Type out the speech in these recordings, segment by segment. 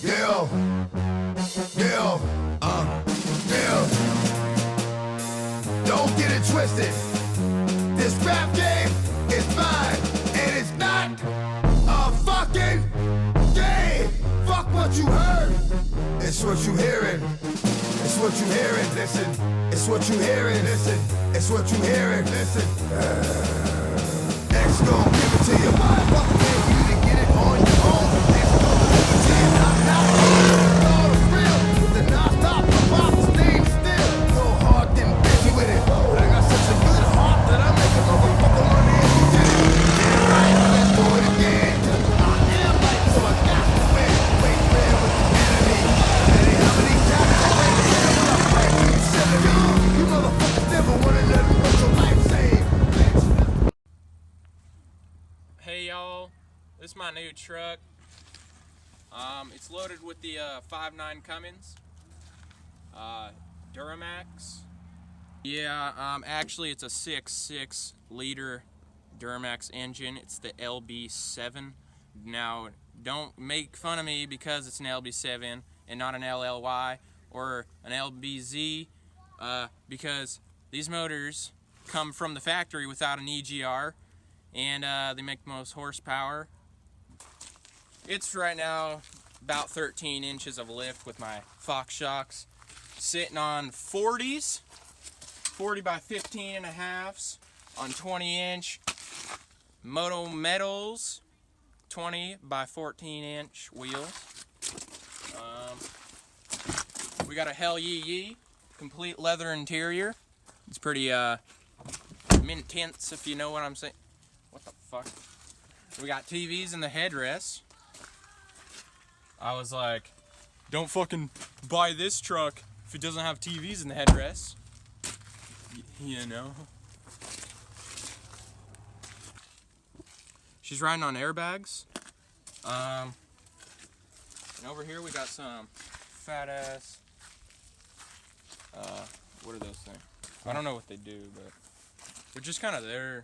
Yeah, yeah, yeah. Don't get it twisted. This rap game is mine, and it's not a fucking game. Fuck what you heard. It's what you hearing. It's what you hearing. Listen. It's what you hearing. Listen. It's what you hearing. Listen. X gon' give it to you. Why fuck can you to get it on your own? X gon' give it to you. Knock, knock. It's all real. With the non-stop pop, staying still. Go hard, getting busy with it. But I got such a good heart that I make a motherfucker money and you did it. Yeah, right. Let's do it again. I am right, so I got to win. Wait, man, with the enemy. That ain't how many times I wait. When I pray, you said it. You motherfuckers never wanna let me put your life saved. Hey y'all, this is my new truck. It's loaded with the 5.9 Cummins, DURAMAX. Yeah, actually it's a 6.6 liter DURAMAX engine. It's the LB7. Now, don't make fun of me because it's an LB7 and not an LLY or an LBZ, because these motors come from the factory without an EGR. And they make the most horsepower. It's right now about 13 inches of lift with my Fox shocks, sitting on 40s, 40 by 15 and a halves on 20-inch MOTOWENS 20 by 14-inch wheels. We got a Hell Yee complete leather interior. It's pretty intense, if you know what I'm saying. What the fuck? We got TVs in the headrests. I was like, don't fucking buy this truck if it doesn't have TVs in the headrests. You know? She's riding on airbags. And over here we got some fat ass, what are those things? I don't know what they do, but they're just kind of there.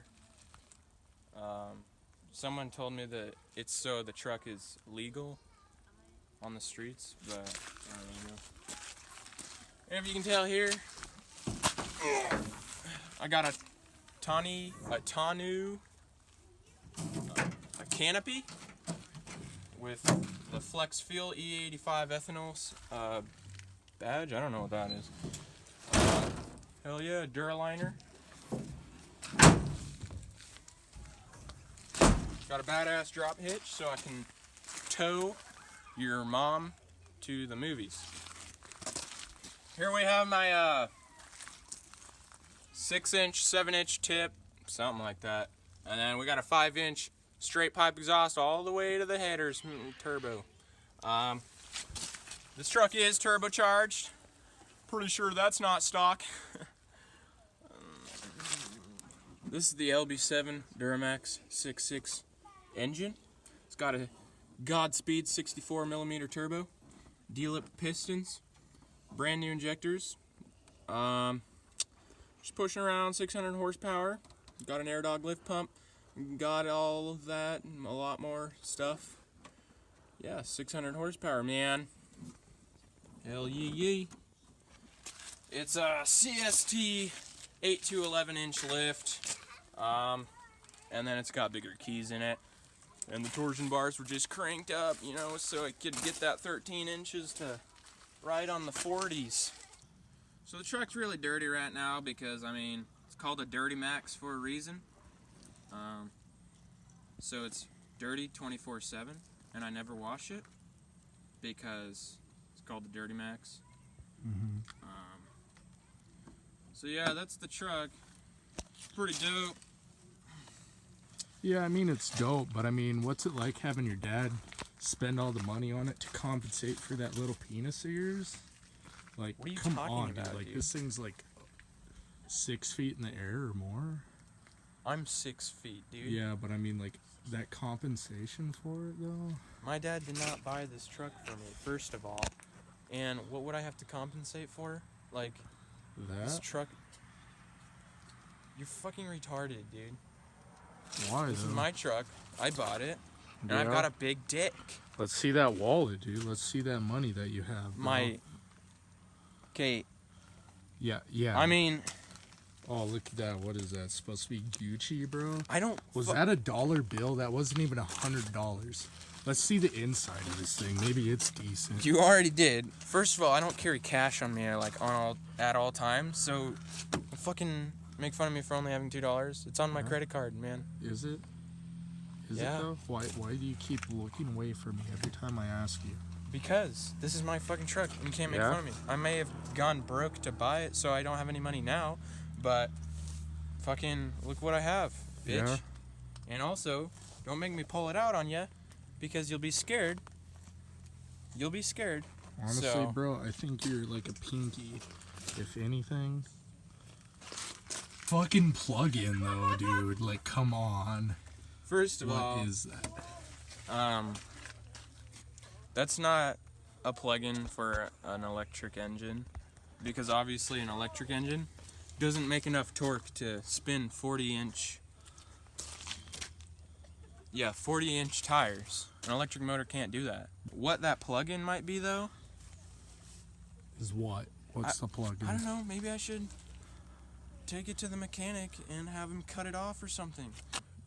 Someone told me that it's so the truck is legal on the streets, but I don't know. And if you can tell here, I got a tonneau, a canopy with the Flex Fuel E85 ethanol badge. I don't know what that is. Hell yeah, Duraliner. Got a badass drop hitch so I can tow your mom to the movies. Here we have my 6-inch, 7-inch tip, something like that. And then we got a 5-inch straight pipe exhaust all the way to the headers, turbo. This truck is turbocharged. Pretty sure that's not stock. This is the LB7 DURAMAX 6.6 engine. It's got a Godspeed 64mm turbo, D-lip pistons, brand new injectors. Just pushing around 600 horsepower. Got an air dog lift pump. Got all of that and a lot more stuff. Yeah, 600 horsepower, man. Hell yee. It's a CST 8 to 11 inch lift. And then it's got bigger keys in it. And the torsion bars were just cranked up, you know, so it could get that 13 inches to ride on the 40s. So the truck's really dirty right now because, I mean, it's called a DURAMAX for a reason. So it's dirty 24/7, and I never wash it because it's called the DURAMAX. Mm-hmm. So yeah, that's the truck. It's pretty dope. Yeah, I mean, it's dope, but I mean, what's it like having your dad spend all the money on it to compensate for that little penis of yours? Like, what are you come talking on, about, dude. Like, dude? this thing's like 6 feet in the air or more. I'm 6 feet, dude. Yeah, but I mean, like, that compensation for it, though? My dad did not buy this truck for me, first of all. And what would I have to compensate for? Like, this That? truck... You're fucking retarded, dude. Why, This is though? my truck. I bought it. and Yeah. I've got a big dick. Let's see that wallet, dude. Let's see that money that you have. Bro. Okay, Yeah. I mean, Oh, look at that. What is that? It's supposed to be Gucci, bro? I don't... Was that a $1 bill? That wasn't even $100. Let's see the inside of this thing. Maybe it's decent. You already did. First of all, I don't carry cash on me like at all times, so fucking make fun of me for only having $2. It's on my credit card, man. Is it? Is Yeah. it though? Why do you keep looking away from me every time I ask you? Because this is my fucking truck, and you can't make Yeah? fun of me. I may have gone broke to buy it, so I don't have any money now, but fucking look what I have, bitch. Yeah. And also, don't make me pull it out on you, because you'll be scared. You'll be scared. Honestly, So- bro, I think you're like a pinky, if anything. Fucking plug in though, dude. Like, come on. First of all, What is that? that's not a plug-in for an electric engine, because obviously an electric engine doesn't make enough torque to spin 40-inch tires. An electric motor can't do that. What that plug-in might be though, Is what? What's the plug in? I don't know, maybe I should take it to the mechanic and have him cut it off or something.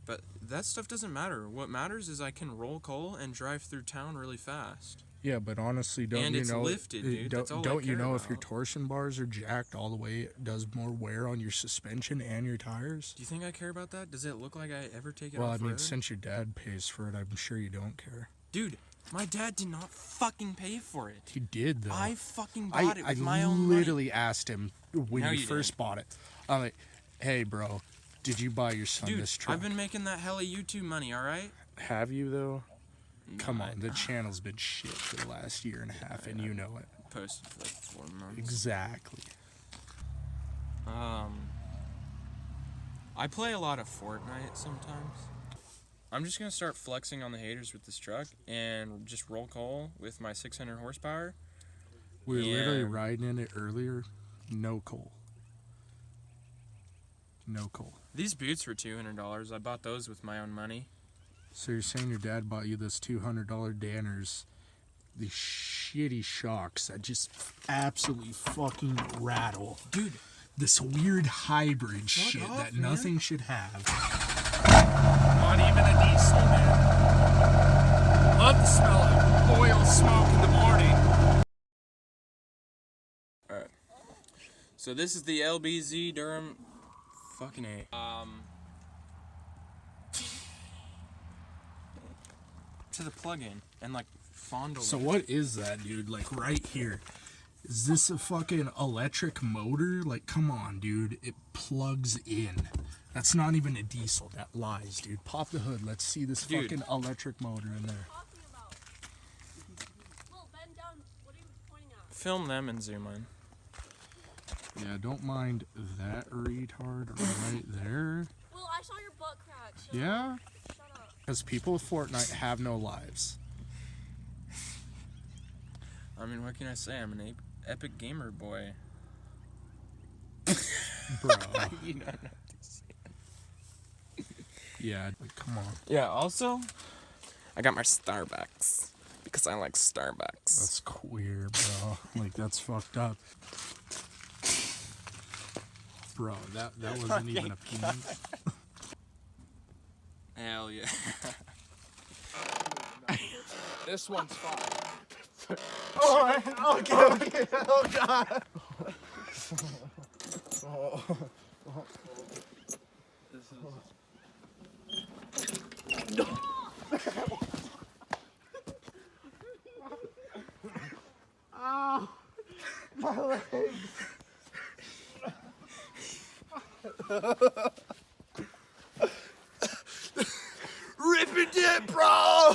But that stuff doesn't matter. What matters is I can roll coal and drive through town really fast. Yeah, but honestly, don't And you it's know? lifted, dude. That's all I Don't you care know if your about. torsion bars are jacked all the way, it does more wear on your suspension and your tires? Do you think I care about that? Does it look like I ever take it Well, I off mean, road? since your dad pays for it, I'm sure you don't care. Dude, my dad did not fucking pay for it. He did though. I fucking bought it with my I own money. literally asked him when No, you you first didn't. bought it. I'm like, hey, bro, did you buy your son Dude, this truck? I've been making that hella YouTube money, alright? Have you though? Come No, on, the channel's been shit for the last year and a half, and you know it. I posted for like 4 months. Exactly. I play a lot of Fortnite sometimes. I'm just gonna start flexing on the haters with this truck and just roll coal with my 600 horsepower. We were literally And- riding in it earlier. No coal. No coal. These boots were $200. I bought those with my own money. So you're saying your dad bought you this $200 Danners, these shitty shocks that just absolutely fucking rattle. Dude, This weird hybrid Fuck shit off, that man. nothing should have. Not even a diesel, man. Love the smell of oil smoke in the morning. alright. So this is the LBZ Durham. Fucking A. To the plug-in and like fondle. So it. what is that, dude? Like right here. Is this a fucking electric motor? Like, come on, dude. It plugs in. That's not even a diesel. That lies, dude. Pop the hood. Let's see this Dude. fucking electric motor in there. Talking about? Well, bend down. What are you pointing at? Film them and zoom in. Yeah, don't mind that retard right there. Well, I saw your butt crack. So Yeah? Shut up. Because people with Fortnite have no lives. I mean, what can I say? I'm an epic gamer boy. Bro. You know. Yeah, like, come on. Yeah. Also, I got my Starbucks because I like Starbucks. That's queer, bro. Like, that's fucked up. Bro, that wasn't even a penis. Hell yeah. This one's fine. Ripping it, bro!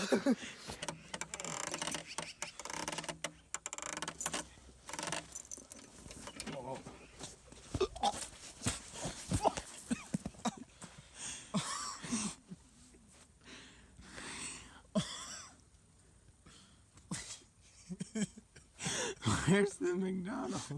Where's the McDonald's?